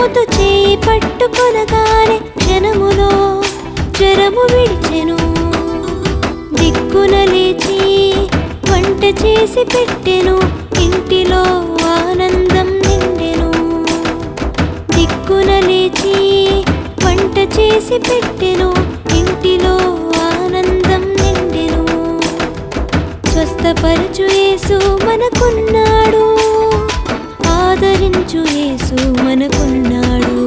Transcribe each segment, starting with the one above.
నమ్ముతూ చేయి పట్టుకొనగానే క్షణములో జ్వరము విడిచెను. దిక్కున లేచి వంట చేసి పెట్టెను, ఇంటిలో ఆనందం నిండెను. దిక్కున లేచి వంట చేసి పెట్టెను, ఇంటిలో ఆనందం నిండెను. స్వస్థపరచు యేసు మనకున్నాడు, ఆదరించు యేసు మనకున్నాడు.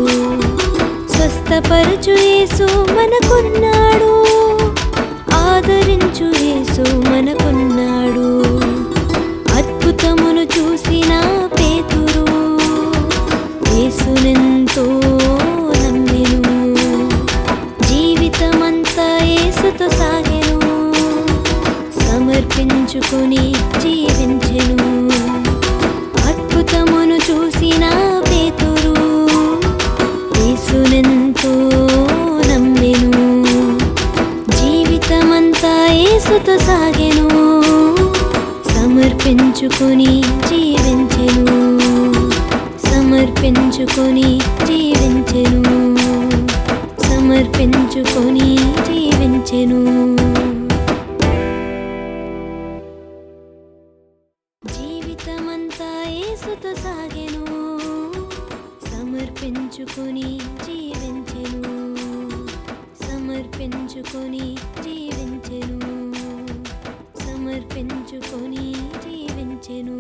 స్వస్థపరచు యేసు మనకున్నాడు, ఆదరించు యేసు మనకున్నాడు. అద్భుతమును చూసిన పేతురు యేసునెంతో నమ్మెను. జీవితమంతా యేసుతో సాగెను, సమర్పించుకొని జీవించెను. అద్భుతమును చూసిన పేతురు యేసునెంతో నమ్మెను. జీవితమంతా యేసుతో సాగెను, సమర్పించుకొని జీవించెను. సమర్పించుకొని జీవించెను. సమర్పించుకొని జీవించెను. జీవితమంతా యేసుతో సాగెను, సమర్పించుకొని జీవించెను. సమర్పించుకొని జీవించెను. సమర్పించుకొని జీవించెను.